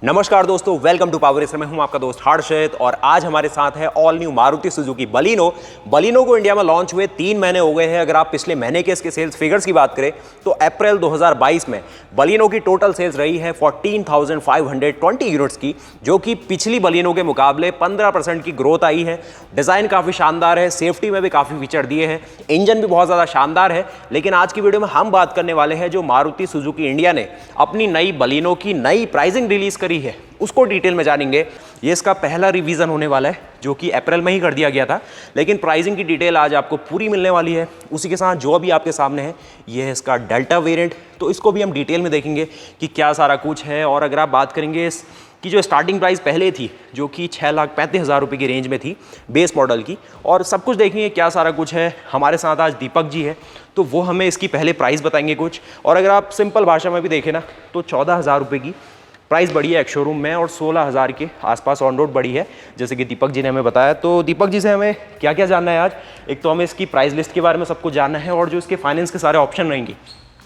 नमस्कार दोस्तों, welcome to power racer. मैं हूं आपका दोस्त हर्षित और आज हमारे साथ है all new Maruti Suzuki Baleno. Baleno को इंडिया में लॉन्च हुए 3 महीने हो गए हैं। अगर आप पिछले महीने के इसके सेल्स फिगर्स की बात करें तो अप्रैल 2022 में बलिनो की टोटल सेल्स रही है 14,520 यूनिट्स की, जो कि पिछली बलिनो के मुकाबले 15% की ग्रोथ आई है। डिज़ाइन काफ़ी शानदार है, सेफ्टी में भी काफ़ी फीचर दिए हैं, इंजन भी बहुत ज़्यादा शानदार है। लेकिन आज की वीडियो में हम बात करने वाले हैं जो मारुति सुजुकी इंडिया ने अपनी नई बलिनो की नई प्राइसिंग रिलीज करी है, उसको डिटेल में जानेंगे। ये इसका पहला रिवीजन होने वाला है जो कि अप्रैल में ही कर दिया गया था, लेकिन प्राइसिंग की डिटेल आज आपको पूरी मिलने वाली है। उसी के साथ जो अभी आपके सामने है ये है इसका डेल्टा वेरिएंट, तो इसको भी हम डिटेल में देखेंगे कि क्या सारा कुछ है। और अगर आप बात करेंगे कि जो स्टार्टिंग प्राइस पहले थी जो कि 6,35,000 रुपये की रेंज में थी बेस मॉडल की, और सब कुछ देखेंगे क्या सारा कुछ है। हमारे साथ आज दीपक जी है तो वो हमें इसकी पहले प्राइस बताएंगे कुछ। और अगर आप सिंपल भाषा में भी देखें ना तो 14,000 रुपये की प्राइस बढ़ी है एक शोरूम में और 16,000 के आसपास ऑन रोड बढ़ी है, जैसे कि दीपक जी ने हमें बताया। तो दीपक जी से हमें क्या क्या जानना है आज। एक तो हमें इसकी प्राइस लिस्ट के बारे में सब कुछ जानना है और जो इसके फाइनेंस के सारे ऑप्शन रहेंगे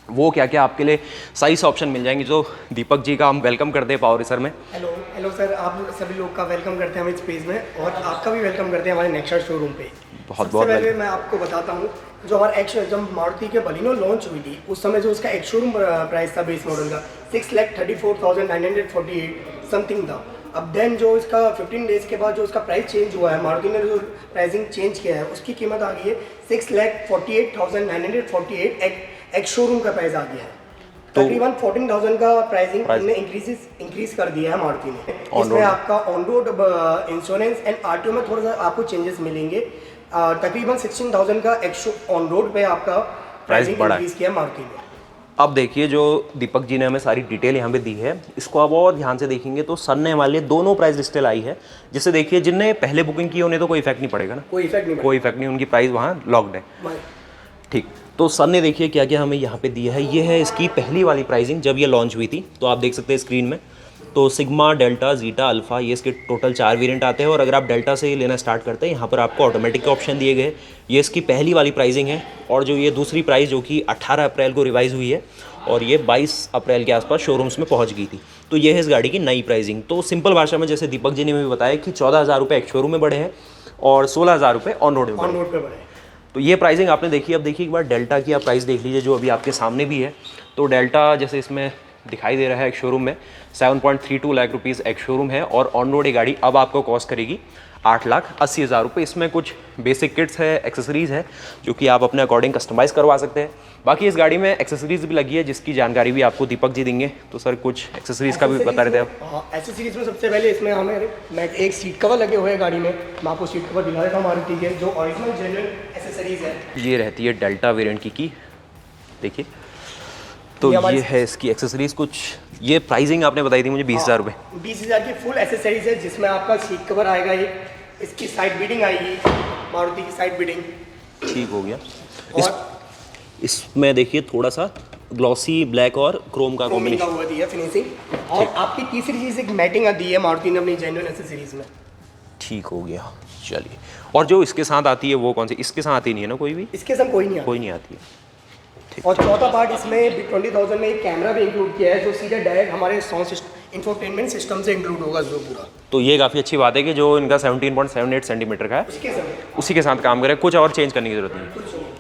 वो क्या क्या आपके लिए सही से ऑप्शन मिल जाएंगे। जो दीपक जी का हम वेलकम करते हैं पावर रेसर में। हेलो सर, आप सभी लोग का वेलकम करते हैं हम इस पेज में, और आपका भी वेलकम करते हैं हमारे नेक्सा शोरूम पे। बहुत पहले मैं आपको बताता हूँ, जो हमारा जब मारुति के बलिनो लॉन्च हुई थी उस समय जो उसका एक शोरूम प्राइस था बेस मॉडल का 6,34,948 समथिंग था। अब देन जो इसका 15 डेज के बाद जो उसका प्राइस चेंज हुआ है, मारुति ने जो प्राइसिंग चेंज किया है उसकी कीमत आ गई है 6,48,948 एक शोरूम का प्राइस आ गया है। तकरीबन 14,000 का प्राइसिंग हमने इंक्रीज कर दिया है मारुति ने। इसमें आपका on road insurance and RTO में थोड़ा सा आपको चेंजेस मिलेंगे। तकरीबन 16,000 का ऑन रोड पे आपका प्राइसिंग इंक्रीज किया मारुति ने। अब देखिए जो दीपक जी ने हमें सारी डिटेल यहाँ पे दी है, इसको अब और ध्यान से देखेंगे तो सर ने हमारे दोनों प्राइस लिस्ट लाई है, जिससे देखिए जिनने पहले बुकिंग की उन्हें तो कोई इफेक्ट नहीं पड़ेगा ना, कोई इफेक्ट नहीं, उनकी प्राइस वहाँ लॉक्ड है। ठीक, तो सर ने देखिए क्या क्या हमें यहाँ पे दिया है। ये है इसकी पहली वाली प्राइसिंग जब ये लॉन्च हुई थी, तो आप देख सकते हैं स्क्रीन में। तो सिग्मा, डेल्टा, जीटा, अल्फा, ये इसके टोटल 4 वेरिएंट आते हैं। और अगर आप डेल्टा से लेना स्टार्ट करते हैं, यहाँ पर आपको ऑटोमेटिक के ऑप्शन दिए गए। ये इसकी पहली वाली प्राइसिंग है। और जो ये दूसरी प्राइस जो कि 18 अप्रैल को रिवाइज़ हुई है और ये 22 अप्रैल के आसपास शोरूम्स में पहुँच गई थी, तो ये है इस गाड़ी की नई प्राइसिंग। तो सिंपल भाषा में जैसे दीपक जी ने भी बताया कि 14,000 रुपये एक शोरूम में बढ़े हैं और 16,000 रुपये ऑन रोड में बढ़े। तो ये प्राइसिंग आपने देखी। अब देखिए एक बार डेल्टा की आप प्राइस देख लीजिए जो अभी आपके सामने भी है। तो डेल्टा जैसे इसमें दिखाई दे रहा है एक शोरूम में 7.32 लाख रुपीज़ एक शोरूम है, और ऑन रोड ये गाड़ी अब आपको कॉस्ट करेगी 8,80,000 रुपये। इसमें कुछ बेसिक किट्स है, एक्सेसरीज़ है जो कि आप अपने अकॉर्डिंग कस्टमाइज़ करवा सकते हैं। बाकी इस गाड़ी में एक्सेसरीज़ भी लगी है जिसकी जानकारी भी आपको दीपक जी देंगे। तो सर कुछ एक्सेसरीज़ का भी बता रहे थे आप। हाँ, एक्सेसरीज़ में सबसे पहले इसमें हमें एक सीट कवर लगे हुए हैं गाड़ी में। मैं आपको सीट कवर दिखा देता हूँ मारुति के, जो ओरिजिनल जेन्युइन एक्सेसरीज़ है। ये रहती है डेल्टा वेरिएंट की देखिए। तो ये है इसकी एक्सेसरीज कुछ। ये प्राइसिंग आपने बताई थी मुझे 20,000 रुपये। 20,000 की फुल एक्सेसरीज है, जिसमें आपका सीट कवर आएगा, ये इसकी साइड बीडिंग आएगी, मारुति की साइड बीडिंग। ठीक हो गया। इसमें देखिए थोड़ा सा ग्लॉसी ब्लैक और क्रोम का कॉम्बिनेशन हुआ दी है फिनिशिंग। और आपकी तीसरी चीज़ एक मैटिंग दी है मारुति ने अपनी जेन्युइन एक्सेसरीज में। ठीक हो गया, चलिए। और जो इसके साथ आती है वो कौन सी? इसके साथ आती नहीं है ना कोई भी? इसके साथ कोई नहीं आती है। और चौथा पार्ट इसमें 20,000 में एक कैमरा भी इंक्लूड किया है, जो सीधे डायरेक्ट हमारे साउंड इंफोटेनमेंट सिस्टम से इंक्लूड होगा जो पूरा। तो ये काफ़ी अच्छी बात है कि जो इनका 17.78 सेंटीमीटर का है उसी के साथ काम करे, कुछ और चेंज करने की जरूरत नहीं।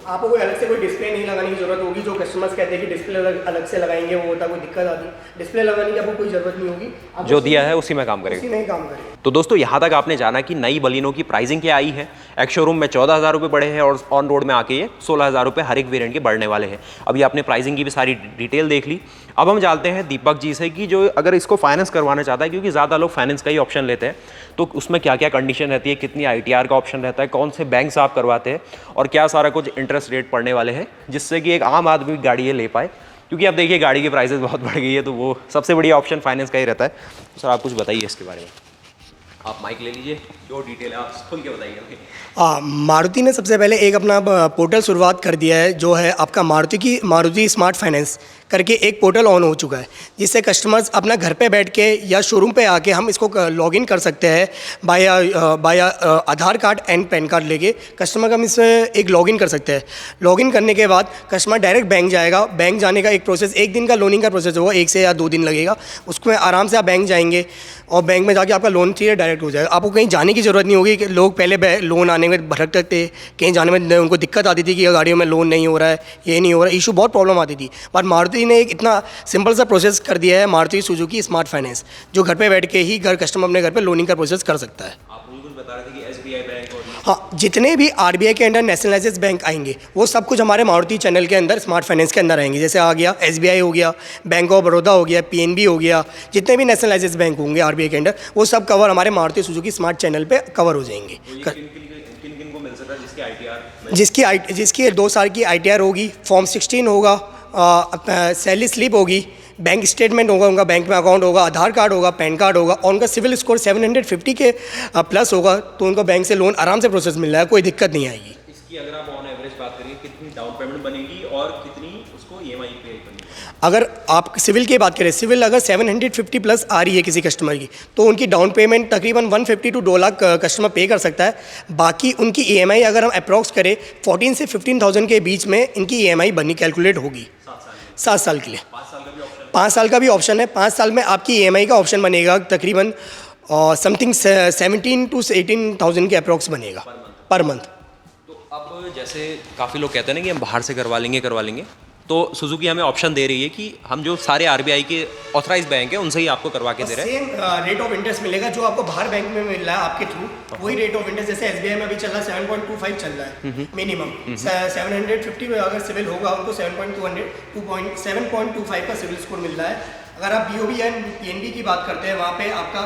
आपको कोई अलग से कोई डिस्प्ले नहीं लगाने की जरूरत होगी। जो कस्टमर्स कहते हैं कि डिस्प्ले अलग से लगाएंगे, वो होता कोई दिक्कत आती है। डिस्प्ले लगाने की आपको कोई जरूरत नहीं होगी, जो दिया है उसी में काम करेगा। तो दोस्तों यहाँ तक आपने जाना कि नई बलिनो की प्राइसिंग क्या आई है। एक शोरूम में 14,000 रुपये बढ़े हैं और ऑन रोड में आके ये 16,000 रुपये हर एक वेरिएंट के बढ़ने वाले हैं। अभी आपने प्राइसिंग की भी सारी डिटेल देख ली। अब हम जानते हैं दीपक जी से कि जो अगर इसको फाइनेंस करवाना चाहता है, क्योंकि ज़्यादा लोग फाइनेंस का ही ऑप्शन लेते हैं, तो उसमें क्या क्या कंडीशन रहती है, कितनी ITR का ऑप्शन रहता है, कौन से बैंक से आप करवाते हैं और क्या सारा कुछ इंटरेस्ट रेट पड़ने वाले हैं, जिससे कि एक आम आदमी गाड़ी ये ले पाए। क्योंकि अब देखिए गाड़ी की प्राइसेस बहुत बढ़ गई है, तो वो सबसे बढ़िया ऑप्शन फाइनेंस का ही रहता है। तो सर आप कुछ बताइए इसके बारे में। आप माइक ले लीजिए, जो डिटेल है आप खुल के बताइए हमें। मारुति ने सबसे पहले एक अपना पोर्टल शुरुआत कर दिया है, जो है आपका मारुति स्मार्ट फाइनेंस करके एक पोर्टल ऑन हो चुका है, जिससे कस्टमर्स अपना घर पे बैठ के या शोरूम पे आके हम इसको लॉगिन कर सकते हैं बाया आधार कार्ड एंड पैन कार्ड लेके कस्टमर का हम इसमें एक लॉगिन कर सकते हैं। लॉगिन करने के बाद कस्टमर डायरेक्ट बैंक जाएगा। बैंक जाने का एक प्रोसेस, एक दिन का लोनिंग का प्रोसेस होगा, 1 से या 2 दिन लगेगा। उसमें आराम से आप बैंक जाएंगे और बैंक में जाके आपका लोन क्लियर डायरेक्ट हो जाएगा। आपको कहीं जाने की ज़रूरत नहीं होगी कि लोग पहले लोन आने में भटकते थे, कहीं जाने में उनको दिक्कत आती थी कि गाड़ियों में लोन नहीं हो रहा है, ये नहीं हो रहा है, इशू बहुत प्रॉब्लम आती थी। पर मारुति ने एक इतना सिंपल सा प्रोसेस कर दिया है, मारुति सुजुकी स्मार्ट फाइनेंस, जो घर पे बैठ के ही कस्टमर अपने घर पे लोनिंग का प्रोसेस कर सकता है। आप बिल्कुल बता रहे थे कि एसबीआई बैंक और हाँ, जितने भी आरबीआई के अंडर नेशनलाइज्ड बैंक आएंगे वो सब कुछ हमारे मारुति चैनल के अंदर स्मार्ट फाइनेंस के अंदर आएंगे। जैसे आ गया एसबीआई हो गया, बैंक ऑफ बड़ौदा हो गया, पीएनबी हो गया, जितने भी नेशनलाइज्ड बैंक होंगे आरबीआई के अंडर वो सब कवर हमारे मारुति सुजुकी स्मार्ट चैनल पे कवर हो जाएंगे। किन को मिल सकता है जिसकी आईटीआर जिसकी 2 साल की आईटीआर होगी, फॉर्म 16 होगा, सैलरी स्लिप होगी, बैंक स्टेटमेंट होगा, उनका बैंक में अकाउंट होगा, आधार कार्ड होगा, पैन कार्ड होगा और उनका सिविल स्कोर 750 के प्लस होगा, तो उनको बैंक से लोन आराम से प्रोसेस मिल रहा है, कोई दिक्कत नहीं आएगी। इसकी अगर आप ऑन एवरेज बात करिए कितनी डाउन पेमेंट बनेगी और कितनी उसको ईएमआई पे बनेगी? अगर आप सिविल की बात करें, सिविल अगर 750 प्लस आ रही है किसी कस्टमर की, तो उनकी डाउन पेमेंट तकरीबन 150 to 2 लाख कस्टमर पे कर सकता है। बाकी उनकी ईएमआई अगर हम अप्रॉक्स करें 14 से 15,000 के बीच में इनकी ईएमआई बनी कैलकुलेट होगी 7 साल के लिए। 5 साल का भी ऑप्शन है। 5 साल में आपकी ईएमआई का ऑप्शन बनेगा तकरीबन समथिंग 17 to 18,000 के अप्रॉक्स बनेगा पर मंथ। तो अब जैसे काफ़ी लोग कहते हैं ना कि हम बाहर से करवा लेंगे, तो सुजुकी हमें ऑप्शन दे रही है कि हम जो सारे आरबीआई के ऑथराइज बैंक है उनसे ही आपको करवा के दे रहे हैं। सेम रेट ऑफ इंटरेस्ट मिलेगा जो आपको बाहर बैंक में मिल रहा है आपके थ्रू, वही रेट ऑफ इंटरेस्ट जैसे एसबीआई में अभी चल रहा है 7.25 चल रहा है मिनिमम। 750 में अगर सिविल होगा उनको 7.25 का सिविल स्कोर मिल रहा है। अगर आप बीओबी एंड पीएनबी की बात करते हैं, वहाँ पे आपका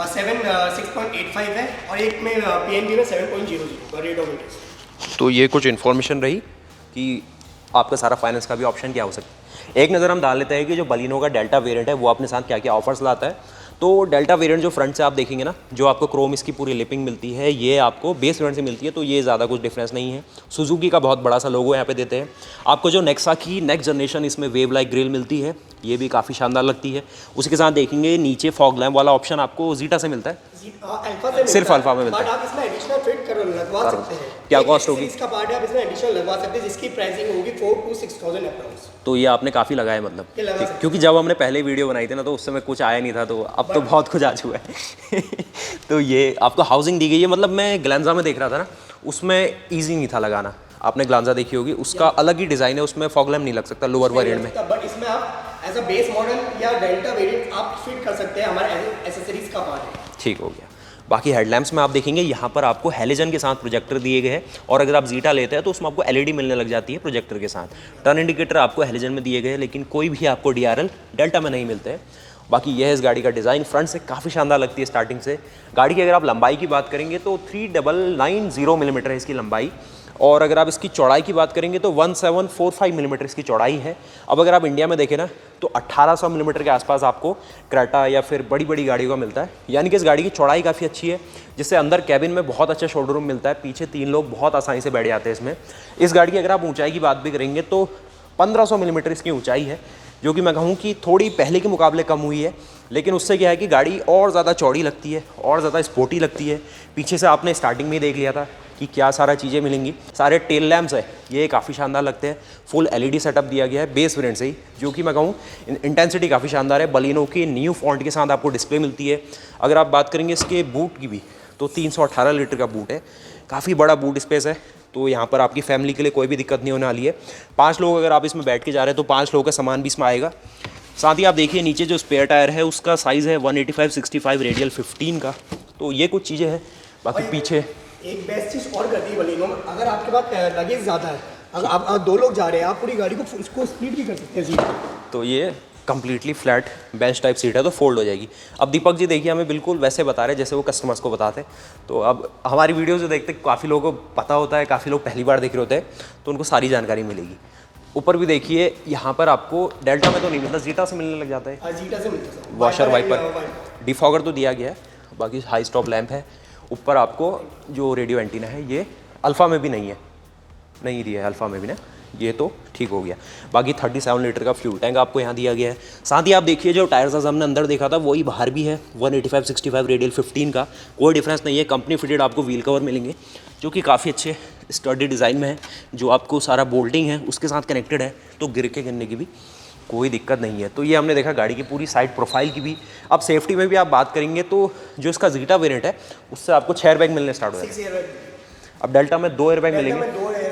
6.85 है और एक में पीएनबी में 7.00 का रेट ऑफ इंटरेस्ट। तो ये कुछ इन्फॉर्मेशन रही कि आपका सारा फाइनेंस का भी ऑप्शन क्या हो सकता है। एक नज़र हम डाल लेते हैं कि जो बलिनो का डेल्टा वेरिएंट है वो अपने साथ क्या क्या ऑफर्स लाता है। तो डेल्टा वेरिएंट जो फ्रंट से आप देखेंगे ना, जो आपको क्रोम इसकी पूरी लिपिंग मिलती है, ये आपको बेस वेरिएंट से मिलती है, तो ये ज़्यादा कुछ डिफरेंस नहीं है। सुजुकी का बहुत बड़ा सा लोगो यहाँ पे देते हैं। आपको जो नेक्सा की नेक्स्ट जनरेशन इसमें वेव लाइक ग्रिल मिलती है, ये भी काफ़ी शानदार लगती है। उसके साथ देखेंगे नीचे फॉग लैम्प वाला ऑप्शन आपको जीटा से मिलता है, सिर्फ अल्फा में मिलता है। आप इसमें एडिशनल फिट कर लगवा सकते हैं। क्या कॉस्ट होगी? इसका पार्ट है, आप इसमें एडिशनल लगवा सकते हैं जिसकी प्राइसिंग होगी 4 to 6,000 अप्रॉक्स। तो ये आपने काफ़ी लगाया मतलब, क्योंकि जब हमने पहले वीडियो बनाई थी ना तो उस समय कुछ आया नहीं था, तो अब तो बहुत कुछ आ चुका है। तो ये आपको हाउसिंग दी गई है। मतलब मैं ग्लैंजा में देख रहा था ना, उसमें ईजी नहीं था लगाना। आपने ग्लांजा देखी होगी, उसका अलग ही डिज़ाइन है, उसमें फॉग लैम्प नहीं लग सकता लोअर वेरिएंट में। बट इसमें आप एज अ बेस मॉडल या डेल्टा वेरिएंट आप फिट कर सकते हैं, हमारे एसेसरीज का पार्ट है। ठीक हो गया। बाकी हेडलैम्प्स में आप देखेंगे यहाँ पर आपको हेलोजन के साथ प्रोजेक्टर दिए गए हैं, और अगर आप जीटा लेते हैं तो उसमें आपको एलईडी मिलने लग जाती है प्रोजेक्टर के साथ। टर्न इंडिकेटर आपको हेलोजन में दिए गए हैं, लेकिन कोई भी आपको डीआरएल डेल्टा में नहीं मिलते हैं। बाकी यह है इस गाड़ी का डिज़ाइन, फ्रंट से काफ़ी शानदार लगती है स्टार्टिंग से। गाड़ी की अगर आप लंबाई की बात करेंगे तो 3990 मिलीमीटर है इसकी लंबाई, और अगर आप इसकी चौड़ाई की बात करेंगे तो 1745 मिलीमीटर इसकी चौड़ाई है। अब अगर आप इंडिया में देखें ना तो 1800 मिलीमीटर के आसपास आपको क्रेटा या फिर बड़ी बड़ी गाड़ियों का मिलता है, यानी कि इस गाड़ी की चौड़ाई काफ़ी अच्छी है, जिससे अंदर कैबिन में बहुत अच्छा शोल्डर रूम मिलता है, पीछे 3 लोग बहुत आसानी से बैठ जाते हैं इसमें। इस गाड़ी की अगर आप ऊंचाई की बात भी करेंगे तो 1500 मिलीमीटर इसकी ऊंचाई है, जो कि मैं कहूँ कि थोड़ी पहले के मुकाबले कम हुई है, लेकिन उससे क्या है कि गाड़ी और ज़्यादा चौड़ी लगती है और ज़्यादा स्पोर्टी लगती है। पीछे से आपने स्टार्टिंग में ही देख लिया था कि क्या सारा चीज़ें मिलेंगी। सारे टेल लैम्प्स है ये काफ़ी शानदार लगते हैं, फुल एलईडी सेटअप दिया गया है बेस वेरिएंट से ही, जो कि मैं कहूँ इंटेंसिटी काफ़ी शानदार है। बलिनो की न्यू फॉन्ट के साथ आपको डिस्प्ले मिलती है। अगर आप बात करेंगे इसके बूट की भी तो 318 लीटर का बूट है, काफ़ी बड़ा बूट स्पेस है, तो यहाँ पर आपकी फैमिली के लिए कोई भी दिक्कत नहीं होने वाली है। 5 लोग अगर आप इसमें बैठ के जा रहे हैं तो 5 लोगों का सामान भी इसमें आएगा। साथ ही आप देखिए नीचे जो स्पेयर टायर है उसका साइज़ है 185/65 रेडियल 15 का, तो ये कुछ चीज़ें हैं। बाकी पीछे एक बेस्ट चीज़ और करती है बलिनो, अगर आपके पास लगेज ज़्यादा है, अगर आप 2 लोग जा रहे हैं, आप पूरी गाड़ी को उसको स्प्लिट भी कर सकते हैं सीट, तो ये completely flat bench type seat है, तो फोल्ड हो जाएगी। अब दीपक जी देखिए हमें बिल्कुल वैसे बता रहे हैं जैसे वो कस्टमर्स को बताते, तो अब हमारी वीडियोज़ जो देखते काफ़ी लोगों को पता होता है, काफ़ी लोग पहली बार देख रहे होते हैं, तो उनको सारी जानकारी मिलेगी। ऊपर भी देखिए यहाँ पर आपको डेल्टा में तो नहीं मिलता, जीटा से मिलने लग जाता है। जीटा से मिलता है। वॉशर वाइपर डिफॉगर तो दिया गया है, बाकी हाई स्टॉप लैंप है। ऊपर आपको जो रेडियो एंटीना है ये अल्फ़ा में भी नहीं दिया है अल्फ़ा में भी ना, ये तो ठीक हो गया। बाकी 37 लीटर का फ्यूल टैंक आपको यहाँ दिया गया है। साथ ही आप देखिए जो टायर्स हमने अंदर देखा था वही बाहर भी है, 185/65 रेडियल 15 का, कोई डिफरेंस नहीं है। कंपनी फिटेड आपको व्हील कवर मिलेंगे जो कि काफ़ी अच्छे स्टडी डिज़ाइन में है, जो आपको सारा बोल्टिंग है उसके साथ कनेक्टेड है, तो गिरने की भी कोई दिक्कत नहीं है। तो ये हमने देखा गाड़ी की पूरी साइड प्रोफाइल की भी। अब सेफ्टी में भी आप बात करेंगे तो जो इसका जीटा वेरिएंट है उससे आपको 6 एयरबैग मिलने स्टार्ट हो जाएगा। अब डेल्टा में 2 एयरबैग मिलेंगे,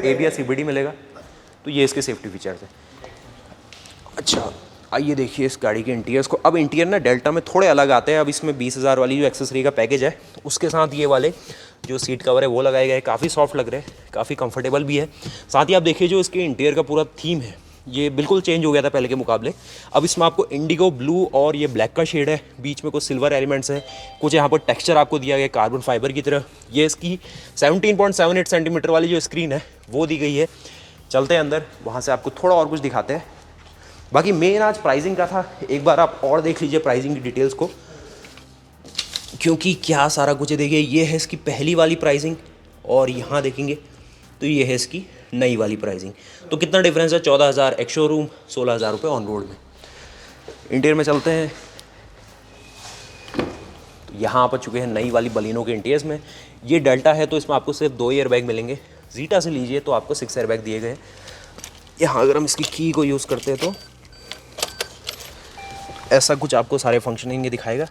ABS CBD मिलेगा। तो ये इसके सेफ्टी फीचर्स है। अच्छा, आइए देखिए इस गाड़ी के इंटीरियर्स को। अब इंटीरियर ना डेल्टा में थोड़े अलग आते हैं। अब इसमें 20,000 वाली जो एक्सेसरी का पैकेज है उसके साथ ये वाले जो सीट कवर है वो लगाए गए, काफ़ी सॉफ्ट लग रहे हैं, काफ़ी कंफर्टेबल भी है। साथ ही आप देखिए जो इसके इंटीरियर का पूरा थीम है ये बिल्कुल चेंज हो गया था पहले के मुकाबले। अब इसमें आपको इंडिगो ब्लू और ये ब्लैक का शेड है, बीच में कुछ सिल्वर एलिमेंट्स है, कुछ यहाँ पर टेक्सचर आपको दिया गया कार्बन फाइबर की तरह। ये इसकी 17.78 सेंटीमीटर वाली जो स्क्रीन है वो दी गई है। चलते हैं अंदर, वहाँ से आपको थोड़ा और कुछ दिखाते हैं। बाकी मेन आज प्राइसिंग का था, एक बार आप और देख लीजिए प्राइसिंग की डिटेल्स को, क्योंकि क्या सारा कुछ है। देखिए ये है इसकी पहली वाली प्राइसिंग और यहाँ देखेंगे तो ये है इसकी नई वाली प्राइसिंग। तो कितना डिफरेंस है, 14,000 एक्स शोरूम, 16,000 रुपये ऑन रोड में। इंटीरियर में चलते हैं तो यहाँ पर चुके हैं नई वाली बलिनो के इंटीरियर्स में। ये डेल्टा है तो इसमें आपको सिर्फ 2 एयरबैग मिलेंगे। जीटा से लीजिए तो आपको 6 एयरबैग दिए गए। यहाँ अगर हम इसकी की को यूज़ करते हैं तो ऐसा कुछ आपको सारे फंक्शनिंग ये दिखाएगा।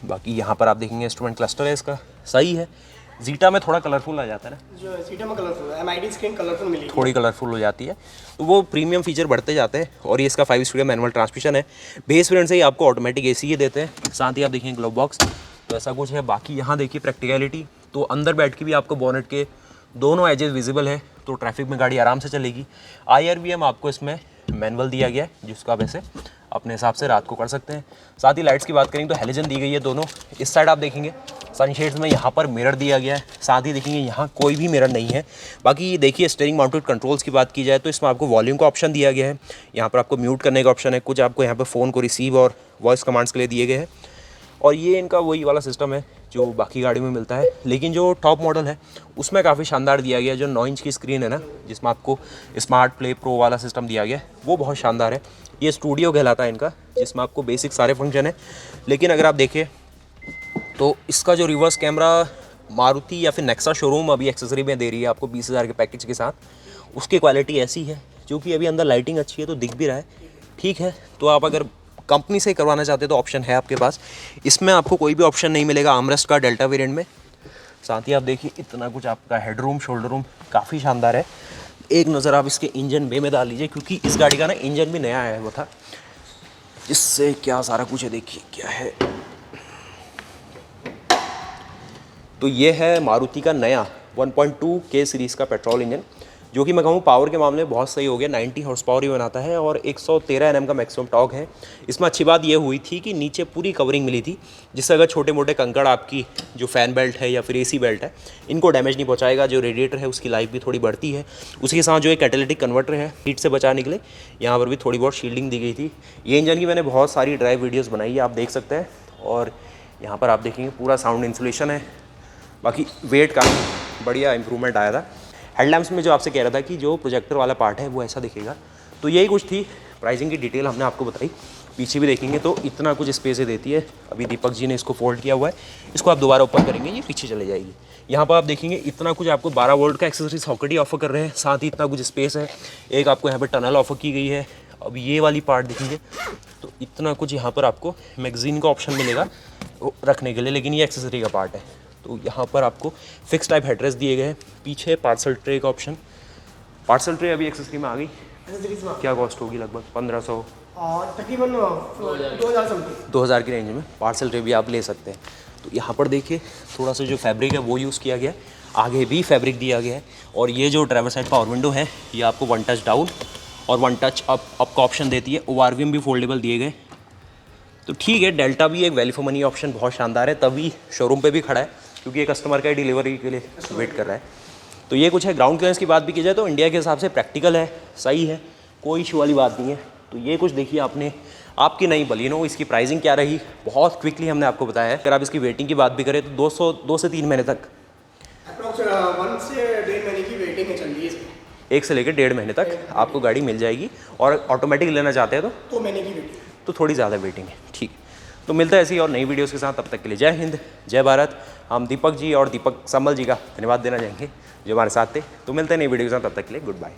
बाकी यहाँ पर आप देखेंगे इंस्ट्रूमेंट क्लस्टर है इसका, सही है। जीटा में थोड़ा कलरफुल आ जाता है ना, जो जीटा में कलरफुल है, MID स्क्रीन कलरफुल मिलेगी, थोड़ी कलरफुल हो जाती है, तो वो प्रीमियम फीचर बढ़ते जाते हैं। और ये इसका 5 स्पीड मैनुअल ट्रांसमिशन है। बेस वेरिएंट से ही आपको ऑटोमेटिक AC ये देते हैं। साथ ही आप देखेंगे ग्लोव बॉक्स, तो ऐसा कुछ है। बाकी यहाँ देखिए प्रैक्टिकलिटी, तो अंदर बैठ के भी आपको बोनेट के दोनों एजेस विजिबल है, तो ट्रैफिक में गाड़ी आराम से चलेगी। IRVM आपको इसमें मैनुअल दिया गया है जिसको आप ऐसे अपने हिसाब से रात को कर सकते हैं। साथ ही लाइट्स की बात करेंगे तो हेलोजन दी गई है दोनों। इस साइड आप देखेंगे सनशेड्स में यहाँ पर मिरर दिया गया है। साथ ही देखेंगे यहाँ कोई भी मिरर नहीं है। बाकी देखिए स्टीयरिंग माउंटेड कंट्रोल्स की बात की जाए तो इसमें आपको वॉल्यूम का ऑप्शन दिया गया है, यहाँ पर आपको म्यूट करने का ऑप्शन है, कुछ आपको यहाँ पर फ़ोन को रिसीव और वॉइस कमांड्स के लिए दिए गए हैं। और ये इनका वही वाला सिस्टम है जो बाकी गाड़ी में मिलता है, लेकिन जो टॉप मॉडल है उसमें काफ़ी शानदार दिया गया है। जो 9 इंच की स्क्रीन है ना, जिसमें आपको स्मार्ट प्ले प्रो वाला सिस्टम दिया गया है, वो बहुत शानदार है। ये स्टूडियो कहलाता है इनका, जिसमें आपको बेसिक सारे फंक्शन है। लेकिन अगर आप देखें तो इसका जो रिवर्स कैमरा मारुति या फिर नेक्सा शोरूम अभी एक्सेसरी में दे रही है आपको 20,000 के पैकेज के साथ, उसकी क्वालिटी ऐसी है जो कि अभी अंदर लाइटिंग अच्छी है तो दिख भी रहा है, ठीक है। तो आप अगर कंपनी से करवाना चाहते हैं तो ऑप्शन है आपके पास। इसमें आपको कोई भी ऑप्शन नहीं मिलेगा आर्मरेस्ट का डेल्टा वेरिएंट में। साथ ही आप देखिए इतना कुछ आपका हेडरूम शोल्डर रूम काफ़ी शानदार है। एक नज़र आप इसके इंजन बे में डाल लीजिए, क्योंकि इस गाड़ी का ना इंजन भी नया आया हुआ था, जिससे क्या सारा कुछ है। देखिए क्या है, तो ये है मारुति का नया 1.2K सीरीज़ का पेट्रोल इंजन, जो कि मैं कहूँ पावर के मामले में बहुत सही हो गया। 90 हॉर्स पावर ही बनाता है और 113 Nm का मैक्सिमम टॉर्क है। इसमें अच्छी बात ये हुई थी कि नीचे पूरी कवरिंग मिली थी, जिससे अगर छोटे मोटे कंकड़ आपकी जो फ़ैन बेल्ट है या फिर AC बेल्ट है इनको डैमेज नहीं पहुंचाएगा। जो रेडिएटर है उसकी लाइफ भी थोड़ी बढ़ती है। उसके साथ जो एक कैटालिटिक कन्वर्टर है हीट से बचाने के लिए, यहाँ पर भी थोड़ी बहुत शील्डिंग दी गई थी। ये इंजन की मैंने बहुत सारी ड्राइव वीडियोज़ बनाई है, आप देख सकते हैं। और यहाँ पर आप देखेंगे पूरा साउंड इंसुलेशन है। बाकी वेट का बढ़िया इंप्रूवमेंट आया था। हेडलैम्प्स में जो आपसे कह रहा था कि जो प्रोजेक्टर वाला पार्ट है वो ऐसा दिखेगा, तो यही कुछ थी प्राइसिंग की डिटेल हमने आपको बताई। पीछे भी देखेंगे तो इतना कुछ स्पेस देती है। अभी दीपक जी ने इसको फोल्ड किया हुआ है, इसको आप दोबारा ऊपर करेंगे ये पीछे चले जाएगी। यहाँ पर आप देखेंगे इतना कुछ आपको 12 वोल्ट का एक्सेसरी सॉकेट ही ऑफर कर रहे हैं। साथ ही इतना कुछ स्पेस है। एक आपको यहाँ पर टनल ऑफर की गई है। अब ये वाली पार्ट देखेंगे तो इतना कुछ यहाँ पर आपको मैगजीन का ऑप्शन मिलेगा रखने के लिए, लेकिन ये एक्सेसरी का पार्ट है। तो यहाँ पर आपको फिक्स टाइप हेडरेस्ट दिए गए हैं। पीछे पार्सल ट्रे का ऑप्शन, पार्सल ट्रे अभी एक्सेसरी में आ गई। क्या कॉस्ट होगी? लगभग 1500 और तकरीबन 2000 समथिंग 2000 की रेंज में पार्सल ट्रे भी आप ले सकते हैं। तो यहाँ पर देखिए थोड़ा सा जो फैब्रिक है वो यूज़ किया गया है, आगे भी फैब्रिक दिया गया है। और ये जो ड्राइवर साइड पावर विंडो है ये आपको 1 टच डाउन और 1 टच अप का ऑप्शन देती है। ORVM भी फोल्डेबल दिए गए। तो ठीक है, डेल्टा भी एक वैल्यू फॉर मनी ऑप्शन बहुत शानदार है, तभी शोरूम पे भी खड़ा है क्योंकि ये कस्टमर का डिलीवरी के लिए वेट कर रहा है। तो ये कुछ है। ग्राउंड क्लियरेंस की बात भी की जाए तो इंडिया के हिसाब से प्रैक्टिकल है, सही है, कोई इशू वाली बात नहीं है। तो ये कुछ देखिए आपने आपकी नई बलिनो, इसकी प्राइसिंग क्या रही बहुत क्विकली हमने आपको बताया है। अगर आप इसकी वेटिंग की बात भी करें तो 2 से 3 महीने तक, अप्रोक्स 1 से 1.5 महीने की वेटिंग है चल रही है इसमें। 1 से लेकर 1.5 महीने तक आपको गाड़ी मिल जाएगी। और ऑटोमेटिक लेना चाहते हैं तो 2 महीने की वेटिंग। तो थोड़ी ज़्यादा वेटिंग है। ठीक, तो मिलता है ऐसी और नई वीडियोस के साथ। तब तक के लिए जय हिंद, जय भारत। हम दीपक जी और दीपक संबल जी का धन्यवाद देना चाहेंगे जो हमारे साथ थे। तो मिलते हैं नई वीडियो के साथ, तब तक के लिए गुड बाय।